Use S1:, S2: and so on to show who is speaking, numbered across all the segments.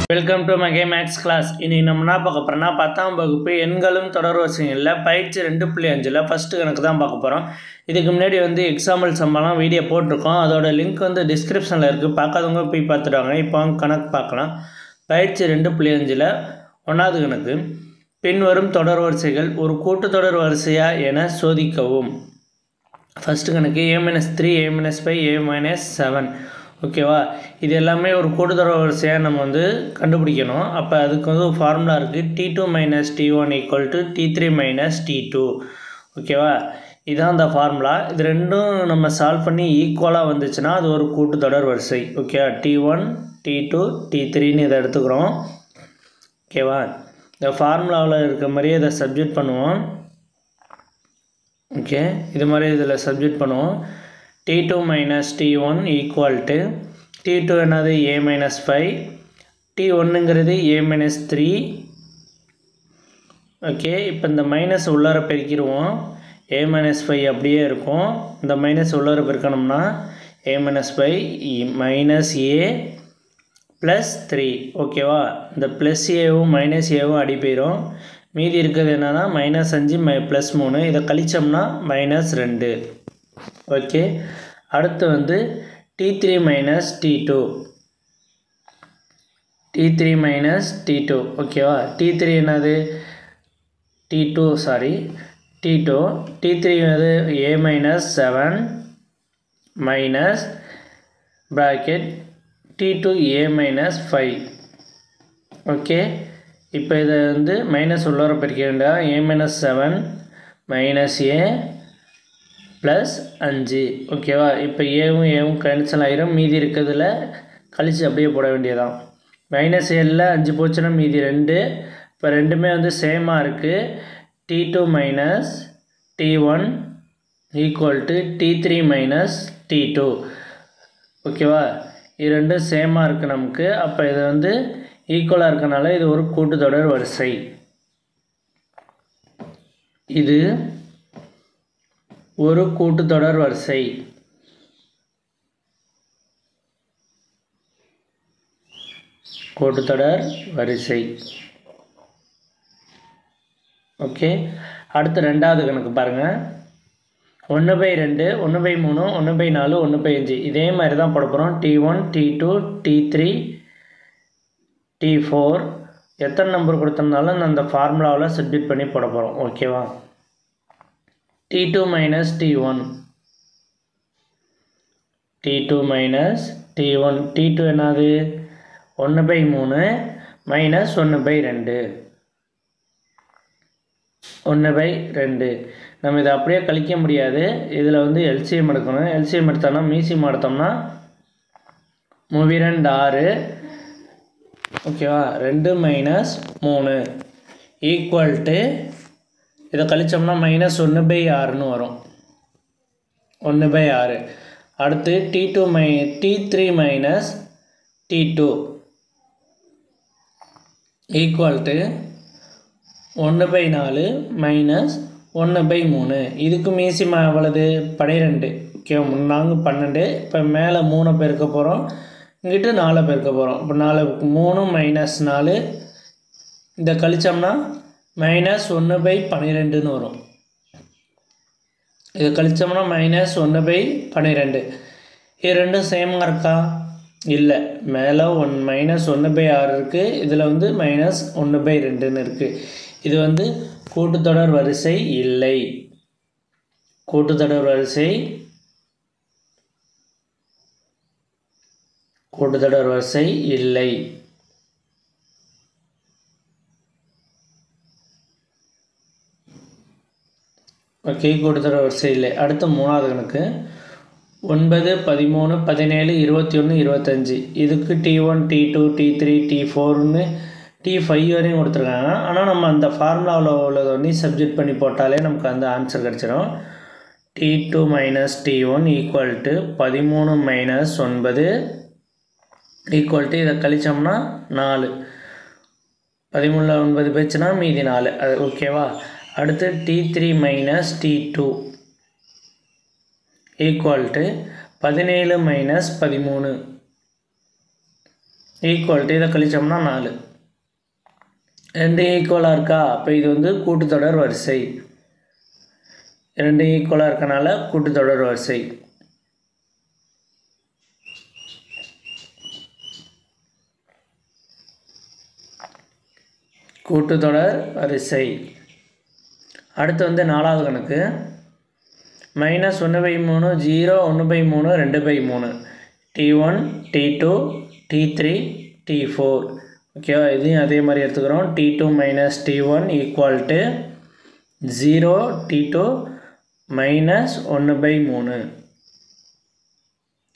S1: Welcome to Mahe maths class. இன்னைக்கு நம்ம என்ன பார்க்க போகிறோம்னா 10ஆம் வகுப்பு எண்களும் தொடர்வரிசைகளில் பயிற்சி 2.5ல் ஃபஸ்ட்டு கணக்கு தான் பார்க்க போகிறோம். இதுக்கு முன்னாடி எக்ஸாம்பிள் சம்பளம் வீடியோ போட்டிருக்கோம். அதோட லிங்க் டிஸ்கிரிப்ஷனில் இருக்குது. பார்க்காதவங்க போய் பார்த்துடுவாங்க. இப்போ கணக்கு பார்க்கலாம். பயிற்சி 2.5ல் 1வது கணக்கு. பின்வரும் தொடர்வரிசைகள் ஒரு கூட்டுத்தொடர் வரிசையா என சோதிக்கவும். ஃபஸ்ட்டு கணக்கு a-3 a-5 a-7. ஓகேவா, இது எல்லாமே ஒரு கூட்டுத்தொடர் வரிசையாக நம்ம கண்டுபிடிக்கணும். அப்போ அதுக்கு ஒரு ஃபார்முலா இருக்குது. t2 - t1 = t3 - t2. ஓகேவா, இதுதான் அந்த ஃபார்முலா. இது ரெண்டும் நம்ம சால்வ் பண்ணி ஈக்குவலாக வந்துச்சுன்னா அது ஒரு கூட்டுத்தொடர் வரிசை. ஓகே, t1 t2 t3ன்னு இதை எடுத்துக்கிறோம். ஓகேவா, இந்த ஃபார்முலாவில் இருக்க மாதிரியே இதை சப்ஜெக்ட் பண்ணுவோம். ஓகே, இது மாதிரி இதில் சப்ஜெக்ட் பண்ணுவோம். t2 - t1 = t2 என்னது a-5, t1ங்கிறது a-3. ஓகே, இப்போ இந்த மைனஸ் உள்ளார பெருக்கிடுவோம். a-5 அப்படியே இருக்கும். இந்த மைனஸ் உள்ளார பெருக்கணும்னா a-5 - a + 3. ஓகேவா, இந்த ப்ளஸ் ஏவும் மைனஸ் ஏவும் அடி போயிடும். மீதி இருக்கிறது என்னன்னா -5 + 3. இதை கழிச்சோம்னா -2. ஓகே, அடுத்து t3 - t2. t3 - t2. ஓகேவா, t3 என்னது t2 t3 என்னது a-7 minus bracket t2 a-5. Okay, இப்போ இதை மைனஸ் உள்ளார பெருக்க வேண்டாம். a-7 - a + 5. ஓகேவா, இப்போ ஏவும் கேன்சல் ஆகிரும். மீதி இருக்கிறதுல கழிச்சு அப்படியே போட வேண்டியதான். -7ல் 5 போச்சுன்னா மீதி 2. இப்போ ரெண்டுமே சேமாக இருக்குது. t2 - t1 = t3 - t2. ஓகேவா, இது ரெண்டும் சேமாக இருக்குது நமக்கு. அப்போ இது ஈக்குவலாக இருக்கனால இது ஒரு கூட்டுத்தொடர் வரிசை. இது ஒரு கூட்டுத்தொடர் வரிசை. கூட்டுத்தொடர் வரிசை. ஓகே, அடுத்து 2வது கணக்கு பாருங்கள். 1/2 1/3 1/4 1/5. இதே மாதிரி தான் போட போகிறோம். t1 t2 t3 t4 எத்தனை நம்பர் கொடுத்தோம்னாலும் அந்த ஃபார்முலாவில் சப்ஸ்டிட்யூட் பண்ணி போட போகிறோம். ஓகேவா, t2 - t1 t2 - t1. t2 என்னது 1/3 -1/2 1/2. நம்ம இதை அப்படியே கழிக்க முடியாது. இதில் எல்சிஎம் எடுக்கணும். எல்சிஎம் எடுத்தோம்னா மீசியம் எடுத்தோம்னா 3 2 6. ஓகேவா, 2 - 3 = இதை கழிச்சோம்னா -1/6ன்னு வரும். 1/6. அடுத்து t3 - t2 = 1/4 - 1/3. இதுக்கு மீசியம் எவ்வளவு 12. ஓகே, 4 12. இப்போ மேலே 3 பெருக்க போகிறோம், இங்கிட்டு 4 பெருக்க போகிறோம். இப்போ 4 3 - 4. இதை கழிச்சோம்னா -1/12ன்னு வரும். இதை கழிச்சோம்னா -1/12. இது ரெண்டும் சேமாக இருக்கா? இல்லை, மேலே -1/6 இருக்குது. இதில் -1/2ன்னு இருக்குது. இது கூட்டுத்தொடர் வரிசை இல்லை. கூட்டுத்தொடர் வரிசை இல்லை. ஓகே, கூட்டுத்தொடர் வரிசை இல்லை. அடுத்து 3வது கணக்கு. 9 13 17 21 25. இதுக்கு t1 t2 t3 t4ன்னு t5 வரையும் கொடுத்துருக்காங்க. ஆனால் நம்ம அந்த ஃபார்முலாவில் உள்ளதை சப்ஜெக்ட் பண்ணி போட்டாலே நமக்கு அந்த ஆன்சர் கிடச்சிடும். t2 - t1 = 13 - 9 இதை கழிச்சோம்னா 4. 13ல் 9 போச்சுன்னா மீதி 4. அது ஓகேவா. அடுத்து t3 - t2 = 17 - 13. ஈக்குவல் டு இதை கழிச்சோம்னா 4. ரெண்டு ஈக்குவலாக இருக்கா? அப்போ இது வந்து கூட்டுத்தொடர் வரிசை. ரெண்டு ஈக்குவலாக இருக்கனால கூட்டுத்தொடர் வரிசை. கூட்டுத்தொடர் வரிசை. அடுத்து வந்து 4வது கணக்கு. -1/3 0 1/3 2/3 T1 T2 T3 T4. ஓகேவா? இதையும் அதே மாதிரி எடுத்துக்கிறோம். T2 - T1 equal to 0 T2 -1/3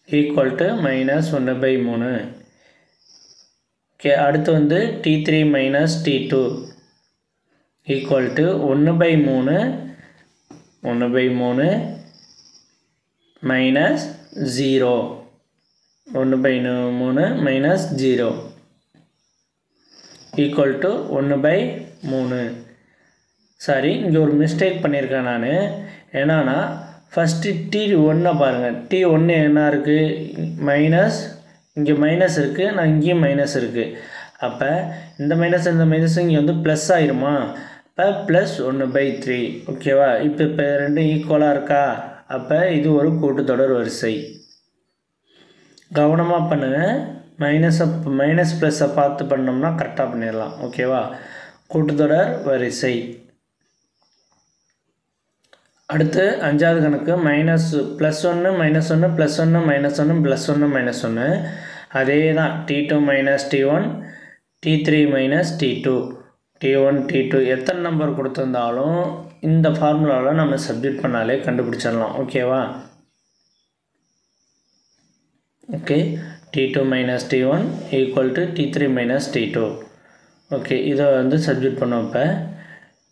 S1: equal to -1/3. Okay, அடுத்து வந்து T3 - T2 equal to 1/3 -0 1/3 -0 equal to 1/3. Sorry, இங்கே ஒரு மிஸ்டேக் பண்ணியிருக்கேன் நான். என்னன்னா ஃபஸ்ட்டு T1 பாருங்கள். T1 என்ன இருக்குது? மைனஸ், இங்கே மைனஸ் இருக்குது, நான் இங்கேயும் மைனஸ் இருக்குது. அப்போ இந்த மைனஸ் இங்கே வந்து ப்ளஸ் ஆகிருமா? இப்போ +1/3. ஓகேவா? இப்போ ரெண்டும் ஈக்குவலாக இருக்கா? அப்போ இது ஒரு கூட்டுத்தொடர் வரிசை. கவனமாக பண்ணுங்கள். மைனஸ் ப்ளஸ்ஸை பார்த்து பண்ணோம்னா கரெக்டாக பண்ணிடலாம். ஓகேவா? கூட்டுத்தொடர் வரிசை. அடுத்து 5வது கணக்கு. -1 -1 -1 +1 -1 +1 அதே தான். T2 - T1 T3 - T2 T1 T2 எத்தனை நம்பர் கொடுத்துருந்தாலும் இந்த ஃபார்முலாவில் நம்ம சப்ஸ்டிட் பண்ணாலே கண்டுபிடிச்சிடலாம். ஓகேவா? Okay, T2 - T1 equal to T3 - T2. Okay, இதை வந்து சப்ஸ்டிட் பண்ணோம். இப்போ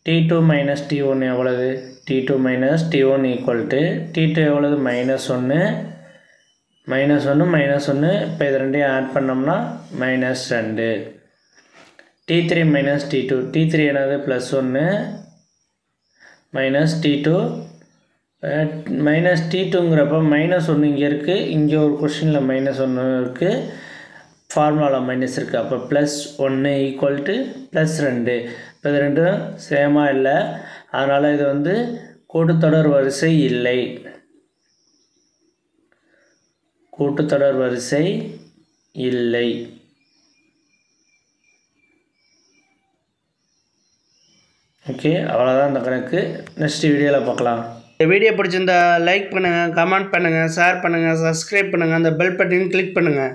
S1: T2 - T1 எவ்வளவு? T2 - T1 equal to T2 எவ்வளவு? -1 -1 இப்போ இது ரெண்டையும் ஆட் பண்ணோம்னா -2. T3 - T2 T3 என்னது? +1 T2 -T2ங்கிறப்ப -1 இங்கே இருக்குது. இங்கே ஒரு கொஷினில் -1 இருக்குது, ஃபார்முலாவில் மைனஸ் இருக்குது. அப்போ +1 ஈக்குவல் டு +2. இப்போ இது ரெண்டும் சேமாக இல்லை. அதனால் இது வந்து கூட்டுத்தொடர் வரிசை இல்லை. கூட்டுத்தொடர் வரிசை இல்லை. ஓகே, அவ்வளோதான் இந்த கணக்கு. நெக்ஸ்ட் வீடியோவில் பார்க்கலாம். இந்த வீடியோ பிடிச்சிருந்தா லைக் பண்ணுங்கள், கமெண்ட் பண்ணுங்கள், ஷேர் பண்ணுங்கள், சப்ஸ்கிரைப் பண்ணுங்கள், அந்த பெல் பட்டனையும் கிளிக் பண்ணுங்கள்.